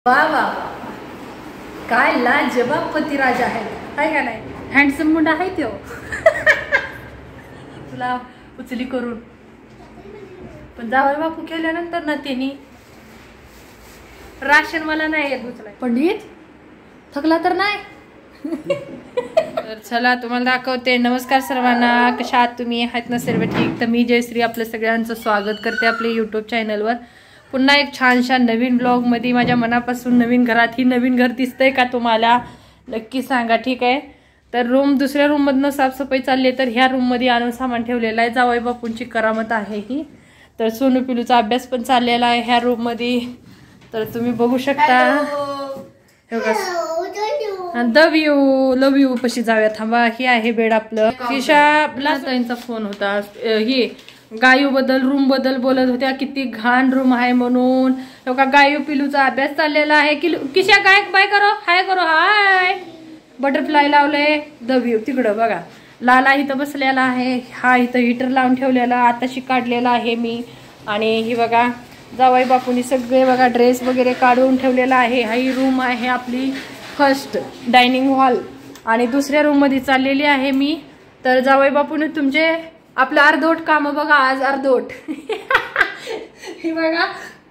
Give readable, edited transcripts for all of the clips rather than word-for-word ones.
वा वा काय लाजवाब पतिराज आहे का नाही? हँडसम मुंडा आहे तो. तुला उचली करून पण जावई बापू केल्यानंतर ना त्यांनी राशन मला नाही येत उचलाय. पंडित थकला तर नाही. तर चला तुम्हाला दाखवते. नमस्कार सर्वांना, कशा आहात तुम्ही? आहेत ना सर्व ठीक? तर मी जयश्री आपलं सगळ्यांचं स्वागत करते आपल्या यूट्यूब चॅनलवर. पुन्हा एक छानशा नवीन ब्लॉग मध्ये. माझ्या मनापासून नवीन घरात. ही नवीन घर दिसतंय का तुम्हाला? नक्की सांगा, ठीक आहे? तर दुसऱ्या रूम मधनं साफसफाई चालली, तर ह्या रूम मध्ये आणून सामान ठेवलेलं आहे. जावई बापूंची करामत आहे ही. तर सोनू पिलूचा अभ्यास पण चाललेला आहे ह्या रूम मध्ये. तर तुम्ही बघू शकता. लव यू पशी जाऊया. थांबा. ही आहे बेड आपलं. किशाला त्यांचा फोन होता. ही गायू बद्दल, रूम बद्दल बोलत होत्या, किती घाण रूम आहे म्हणून. गायू पिलूचा अभ्यास चाललेला आहे. किशा काय बाय करो, हाय करो, हाय. बटरफ्लाय लावले. दव्यू तिकडं बघा. लाला इथं बसलेला आहे. हा इथं हीटर लावून ठेवलेला आताशी काढलेला आहे मी. आणि ही बघा जावई बापूंनी सगळे बघा ड्रेस वगैरे काढून ठेवलेला आहे. ही रूम आहे आपली फर्स्ट डायनिंग हॉल. आणि दुसऱ्या रूम मध्ये चाललेली आहे मी. तर जावई बापूने तुमचे आपलं अर्धोट काम बघा आज. अर्धोट. ही बघा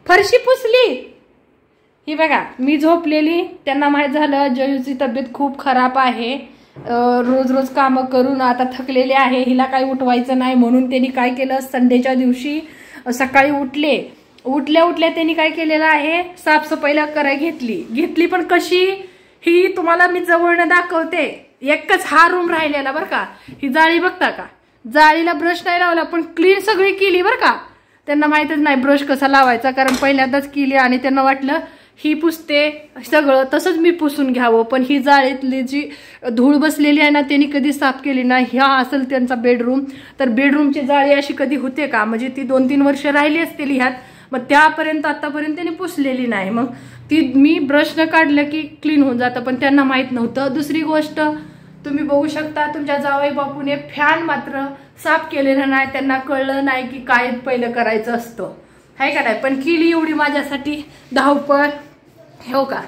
फरशी पुसली. ही बघा मी झोपलेली. त्यांना माहित झालं जयूची तब्येत खूप खराब आहे. रोज रोज काम करून आता थकलेले आहे. हिला काही उठवायचं नाही म्हणून त्यांनी काय केलं, संडेच्या दिवशी सकाळी उठल्या त्यांनी काय केलेलं आहे, साफसफाईला घेतली. पण कशी ही तुम्हाला मी जवळनं दाखवते. एकच हा रूम राहिलेला बरं का. ही जाळी बघता का? जाळीला ब्रश नाही लावला पण क्लीन सगळी केली बरं का. त्यांना माहितच नाही ब्रश कसा लावायचा, कारण पहिल्यांदाच केली आणि त्यांना वाटलं ही पुसते सगळं तसंच मी पुसून घ्यावं. पण ही जाळीतली जी धूळ बसलेली आहे ना त्यांनी कधी साफ केली नाही. ह्या असेल त्यांचा बेडरूम. तर बेडरूमची जाळी अशी कधी होते का? म्हणजे ती 2-3 वर्ष राहिली असतील ह्यात. मग त्यापर्यंत आतापर्यंत त्यांनी पुसलेली नाही. मग ती मी ब्रशनं काढलं की क्लीन होऊन जातं. पण त्यांना माहित नव्हतं. दुसरी गोष्ट तुम्ही बघू शकता तुमच्या जावई बापूने फॅन मात्र साफ केलेला नाही. त्यांना कळलं नाही की काय पहिलं करायचं असतं, आहे का नाही? पण केली एवढी माझ्यासाठी धावपळ. हो का,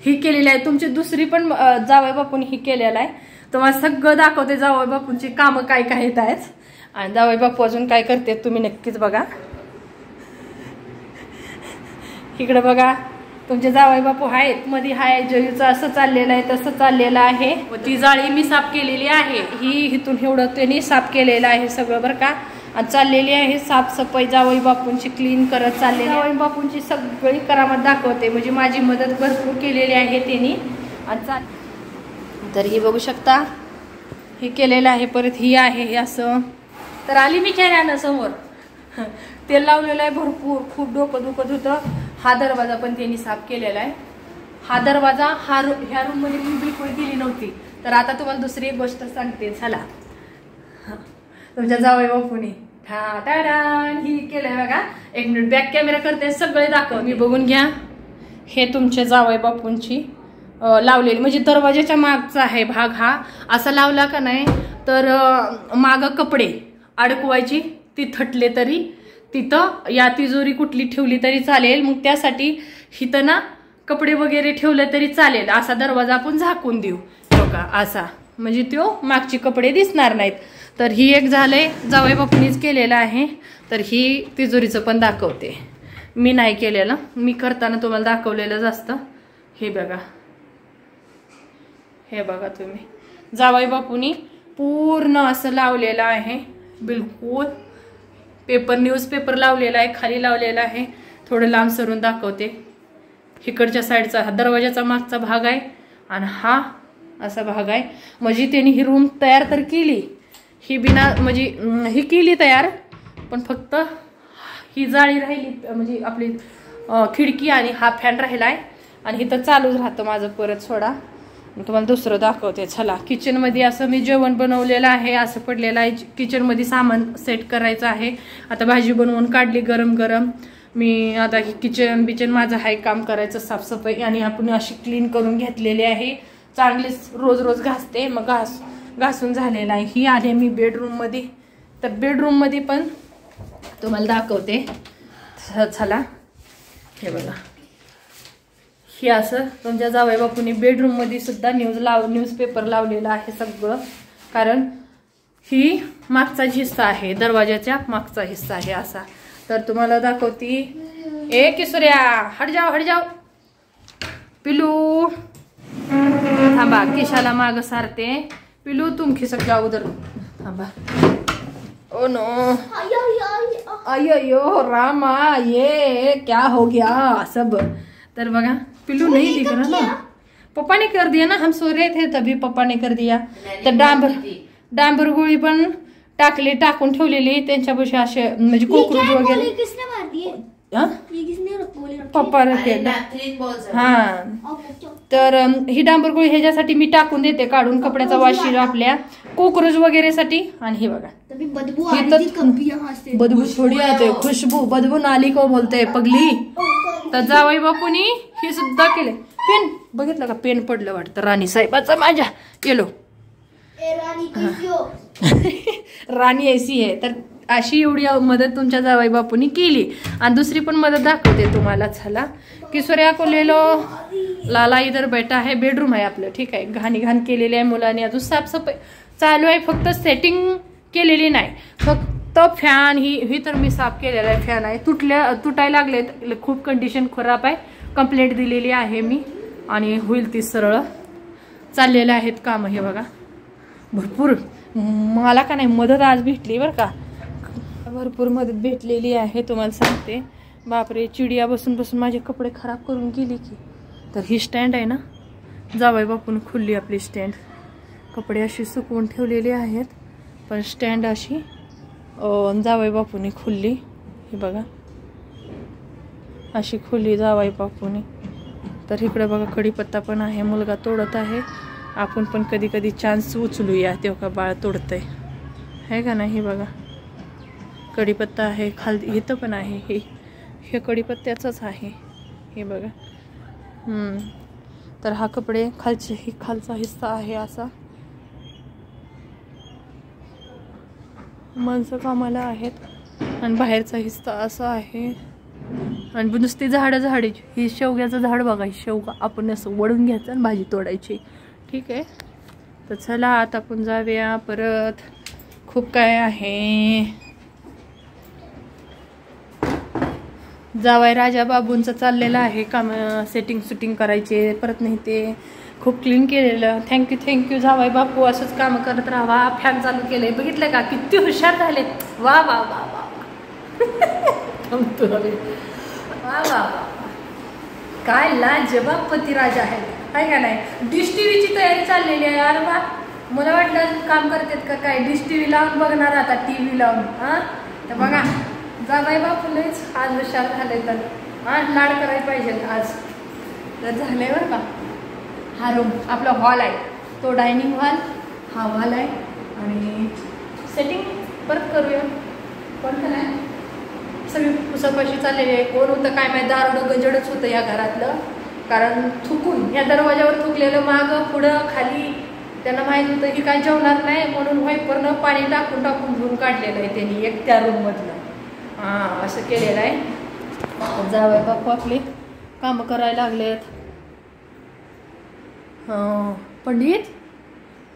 ही केलेली आहे. तुमची दुसरी पण जावई बापूने ही केलेलं आहे. तुम्हाला सगळं दाखवते जावई बापूंची कामं काय काय येत आहेत. आणि जावई बापू अजून काय करते तुम्ही नक्कीच बघा. इकडे बघा तुमचे जावई बापू आहेत. मध्ये हाय जयूचं असं चाललेलं आहे, तसं चाललेलं आहे. ती जाळी मी साफ केलेली आहे. ही इथून एवढं त्यांनी साफ केलेलं आहे सगळं बरं का. आणि चाललेली आहे साफसफाई जावई बापूंची क्लीन करत चाललेली. जावई बापूंची सगळी करामत दाखवते. म्हणजे माझी मदत भरपूर केलेली आहे त्यांनी. आणि तर ही बघू शकता हे केलेलं आहे. परत ही आहे हे असं. तर आली मी चेहऱ्यानं समोर. तेल लावलेलं आहे भरपूर. खूप डोकं दुखत होतं. हा दरवाजा पण त्यांनी साफ केलेला आहे. हा दरवाजा ह्या रूम मध्ये मी बिलकुल गेली नव्हती. तर आता तुम्हाला दुसरी एक गोष्ट सांगते. चला. तुमच्या जावई बापूने ही केलंय बघा. एक मिनिट बॅक कॅमेरा करते, सगळे दाखव मी बघून घ्या. हे तुमच्या जावई बापूंची लावलेली म्हणजे दरवाजाच्या मागचा आहे भाग. हा असा लावला का नाही तर माग कपडे अडकवायची ती थटले तरी तिथं या तिजोरी कुठली ठेवली तरी चालेल. मग त्यासाठी इथं ना कपडे वगैरे ठेवले तरी चालेल. असा दरवाजा आपण झाकून देऊ बघा असा, म्हणजे तो मागची कपडे दिसणार नाहीत. तर ही एक झालंय जावई बापूंनीच केलेलं आहे. तर ही तिजोरीचं पण दाखवते. मी नाही केलेलं, मी करताना तुम्हाला दाखवलेलं जास्त. हे बघा, हे बघा तुम्ही जावई बापूंनी पूर्ण असं लावलेलं आहे. बिलकुल न्यूजपेपर लावलेला आहे, खाली लावलेला आहे. थोडं लांब सरून दाखवते. इकडच्या साईडचा हा दरवाजाचा मागचा भाग आहे आणि हा असा भाग आहे. म्हणजे त्यांनी ही रूम तयार तर केली. ही म्हणजे ही केली तयार, पण फक्त ही जाळी राहिली. म्हणजे आपली खिडकी आणि हा फॅन राहिलाय. आणि इथं चालूच राहतं माझं. परत सोडा तुम्हाला दुसरं दाखवते. चला. किचन मध्ये असं मी जेवण बनवलेलं आहे. असं पडलेलं आहे. किचन मध्ये सामान सेट करायचं आहे. आता भाजी बनवून काढली गरम गरम. मी आता किचन माझं हाय काम करायचं साफसफाई. आणि आपण अशी क्लीन करून घेतलेली आहे. चांगलीच रोज घासते. मग घासून झालेला आहे. ही आले मी बेडरूम मध्ये. तर बेडरूम मध्ये पण तुम्हाला दाखवते. चला. हे बघा हे असं तुमच्या जावई बापूंनी बेडरूम मध्ये सुद्धा न्यूजपेपर लावलेला आहे सगळं, कारण ही मागचा हिस्सा आहे, दरवाजाच्या मागचा हिस्सा आहे असा. तर तुम्हाला दाखवती. ए किशोर्या हट जाओ पिलू, थांबा किशाला माग सारते. पिलू तुम खिसक जाओ उधर, थांबा. ओ नो अयो रामा, ये क्या हो गया सब. तर बघा पिलू नहीं दिख रहा ना, पप्पा ने कर दिया ना, हम सो रहे थे तभी पप्पा ने कर दिया. तर डांबर गोळी पण टाकून ठेवलेली त्यांच्यापाशी असे, म्हणजे कोकरूज वगैरे. पप्पा रखे. हा तर ही डांबर गोळी ह्याच्यासाठी मी टाकून देते काढून, कपड्याचा वाशी आपल्या कोकरोच वगैरे साठी. आणि हे बघा बदबू थोडी आते, खुशबू बदबू नाली को बोलते पगली. तर जावई बापूनी हे सुद्धा केले. पेन बघितलं का, पेन पडलं वाटतं राणी साहेबाचा माझ्या. येलो राणी ऐसी आहे. तर अशी एवढी मदत तुमच्या जावई बापूंनी केली. आणि दुसरी पण मदत दाखवते तुम्हाला. चला किशोर्या को ले लो, लाला इधर बैठा है. बेडरूम आहे आपलं, ठीक आहे. घाण केलेली आहे मुलांनी, अजून साफसफाई चालू आहे, फक्त सेटिंग केलेली नाही. फक्त फॅन ही तर मी साफ केलेला आहे. फॅन आहे तुटायला लागले, खूप कंडिशन खराब आहे. कंप्लेंट दिलेली आहे मी, आणि होईल ती सरळ. चाललेले आहेत काम. हे बघा भरपूर मला का नाही मदत आज भेटली बरं का, भरपूर मदत भेटलेली आहे तुम्हाला सांगते. बापरे, चिडिया बसून माझे कपडे खराब करून गेली की. तर ही स्टँड आहे ना, जावई बापून खुलली आपली स्टँड. कपडे अशी सुकवून ठेवलेले आहेत, पण स्टँड अशी जावई बापूंनी खुलली. हे बघा अशी खुलली जावई बापूंनी. तर इकडे बघा कढीपत्ता पण आहे, मुलगा तोडत आहे. आपण पण कधी कधी चान्स उचलूया, तेव्हा का बाळ तोडतंय है का नाही. हे बघा कढीपत्ता आहे, खाली इथं पण आहे. हे कढीपत्त्याचंच आहे. हे बघा तर हा कपडे खालचा हिस्सा आहे असा. माणसं कामाला आहेत, आणि बाहेरचा हिस्सा असा आहे. आणि नुसती झाडाची. ही शेवग्याचं झाड बघा, ही शेवगा आपण असं वडून घ्यायचं आणि भाजी तोडायची, ठीक आहे. तर चला आता आपण जाऊया परत. खूप काय आहे. जावई राजा बाबूंचं चाललेलं आहे काम, सेटिंग करायचे परत. नाही ते खूप क्लीन केलेलं. थँक्यू जावई बापू, असंच काम करत राहा. फॅन चालू केले बघितलं का, किती हुशार झाले. वा वा वा वा वा वा, काय लाजवाब पतिराजा आहे का नाही. डिश टीव्हीची तयारी चाललेली आहे. अरे वा, मला वाटलं काम करतात का काय, डिश टीव्ही लावून बघणार आता, टीव्ही लावून. हा तर बघा जावई बापू लईच आज हुशार झाले. तर लाड करायला पाहिजे आज. तर झाले बरं का. हा रूम आपला हॉल आहे, तो डायनिंग हॉल, हा हॉल आहे. आणि सेटिंग परत करूया. पण का नाही सगळी पुसापाशी चाललेली आहे. कोण होतं काय माहिती, दारोडं गजडच होतं या घरातलं. कारण थुकून या दरवाजावर थुकलेलं मागं पुढं खाली. त्यांना माहीत होतं की काय जेवणार नाही, म्हणून वाईपरनं पाणी टाकून धुवून काढलेलं आहे त्यांनी एक त्या रूममधलं. हां असं केलेलं आहे. जावई बापू आपले कामं करायला लागलेत. पंडित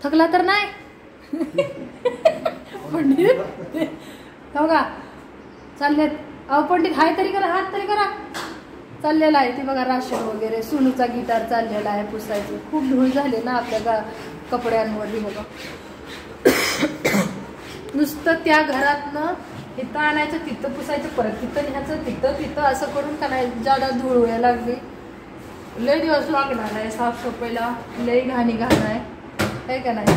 थकला तर नाही. पंडित हो का चाललेत. अहो पंडित हाय तरी करा, हात तरी करा. चाललेला आहे ते बघा राशन वगैरे. सुनूचा गिटार चाललेला आहे पुसायचं. खूप धूळ झाले ना आपल्या कपड्यांवर. बघा नुसतं त्या घरातनं इथं आणायचं, तिथं पुसायचं, परत तिथं न्यायचं, तिथं असं करून का नाही जादा धूळ व्हायला लागली. लय दिवस लागणार आहे साफसफाईला, लय घाण आहे का नाही.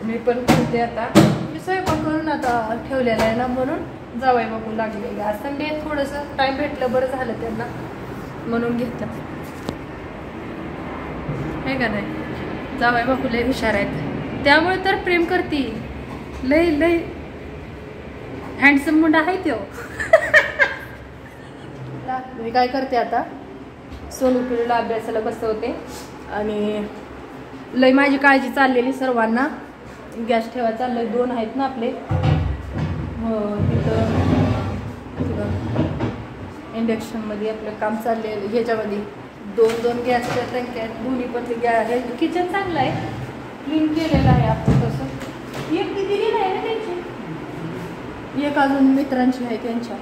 मी पण करते आता, मी स्वयंपाक करून आता ठेवलेला आहे ना, म्हणून जावई बापू लागले. आज संडे थोडंसं टाइम भेटलं, बरं झालं त्यांना, म्हणून घेतलं आहे का नाही. जावई बापू लय हुशार आहेत, त्यामुळे तर प्रेम करती. लय हँडसम मुंडा आहे तो. मी काय करते आता, सोनू पिढीला अभ्यासाला बसवते. आणि लय माझी काळजी चाललेली सर्वांना. गॅस ठेवा चाललंय, 2 आहेत ना आपले. तिथं इंडक्शनमध्ये आपलं काम चाललेलं, ह्याच्यामध्ये 2 गॅसच्या टंक्या, दोन्ही पण हे किचन चांगलं आहे, क्लीन केलेलं आहे आपण. तसं एक ती दिली नाही ना त्यांची, एक अजून मित्रांची आहे त्यांच्या,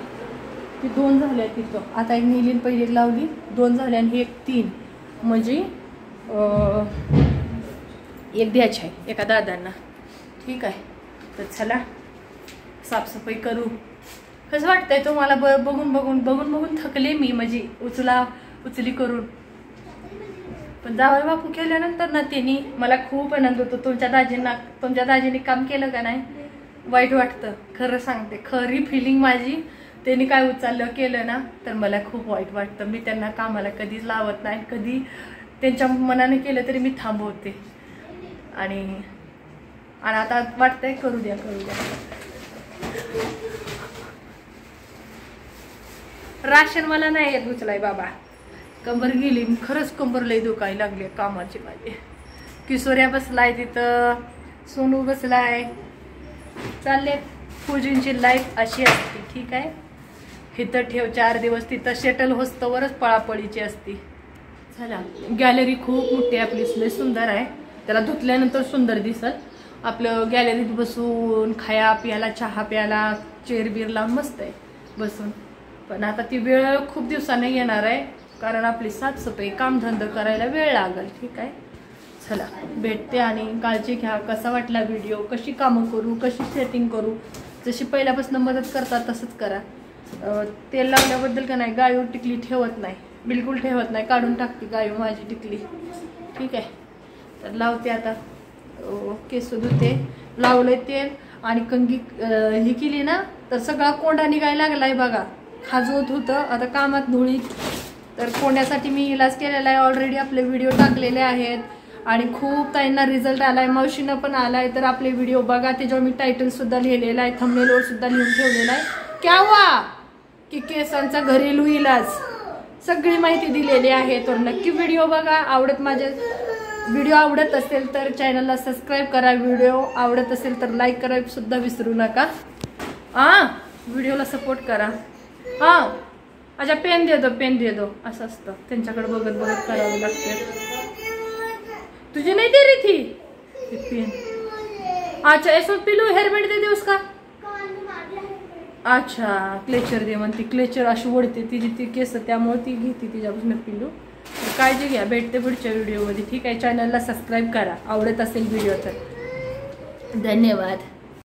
ती 2 झाल्या तिथं. आता एक नेली पहिली लावली, 2 झाल्या आणि एक 3, म्हणजे एक द्यायची आहे एका दादांना. ठीक आहे, तर चला साफसफाई करू. कसं वाटतंय तुम्हाला? बघून थकले मी, म्हणजे उचली करून. पण जावई बापू केल्यानंतर ना त्यांनी मला खूप आनंद होतो. तुमच्या दाजीने काम केलं का नाही, वाईट वाटतं. खरं सांगते, खरी फिलिंग माझी. त्यांनी काय उचललं केलं ना तर मला खूप वाईट वाटतं. मी त्यांना कामाला कधीच लावत नाही, कधी त्यांच्या मनाने केलं तरी मी थांबवते. आणि आता वाटतंय करू द्या. राशन मला नाही येत उचलाय बाबा, कंबर गेली. खरंच कंबर लई दुखायला लागली कामाची माझी. किशोऱ्या बसलाय तिथं, सोनू बसलाय. चालले पूजींची लाईफ अशी असते. ठीक आहे, इथं ठेव 4 दिवस, तिथं सेटल होस्तवरच पळापळीची असती. चला, गॅलरी खूप मोठी आहे आपली, लई सुंदर आहे. त्याला धुतल्यानंतर सुंदर दिसत. आपलं गॅलरीत बसून खाया प्यायला, चहा प्यायला, चेअर बीर लावून मस्त आहे बसून. पण आता ती वेळ खूप दिवसाने येणार आहे, कारण आपली साफसफाई कामधंदा करायला वेळ लागेल. ठीक आहे, चला भेटते आणि काळजी घ्या. कसा वाटला व्हिडिओ, कशी कामं करू, कशी सेटिंग करू, जशी पहिल्यापासून मदत करतात तसंच करा. तेल लावल्याबद्दल का नाही, गायवर टिकली ठेवत नाही, बिलकुल ठेवत नाही, काढून टाकते गायू माझी टिकली. ठीक आहे, तर लावते आता. केस धुते, लावलंय तेल आणि कंगी ही केली ना तर सगळा कोंडा निघायला लागलाय बघा. खाजवत होतं, आता कामात धुळी. तर कोंड्यासाठी मी इलाज केलेला आहे. ऑलरेडी आपले व्हिडिओ टाकलेले आहेत आणि खूप ताईंना रिझल्ट आलाय, मावशीनं पण आलाय. तर आपले व्हिडिओ बघा, त्याच्यावर मी टायटल सुद्धा लिहिलेला आहे, थंबनेलवर सुद्धा लिहून ठेवलेला आहे. क्या हुआ की केसांचा घरेलू इलाज, सगळी माहिती दिलेली आहे. तर नक्की व्हिडिओ बघा. माझे व्हिडिओ आवडत असेल तर चॅनलला सबस्क्राईब करा. व्हिडिओ आवडत असेल तर लाईक करायला सुद्धा विसरू नका. व्हिडिओला सपोर्ट करा. अच्छा, पेन दे दो असं असतं, त्यांच्याकडे बघत करावं लागतं. तुझी नाही दे रही थी पेन? अच्छा, ऐसो पिलू हेअरबँड दे उसका. अच्छा, क्लेचर दे म्हणते. क्लेचर अशी ओढते तिची ती केस, त्यामुळे ती घेते तिच्यापासून पिलू. काळजी घ्या, भेटते पुढच्या व्हिडिओमध्ये. ठीक आहे, चॅनलला सबस्क्राईब करा आवडत असेल व्हिडिओ तर. धन्यवाद.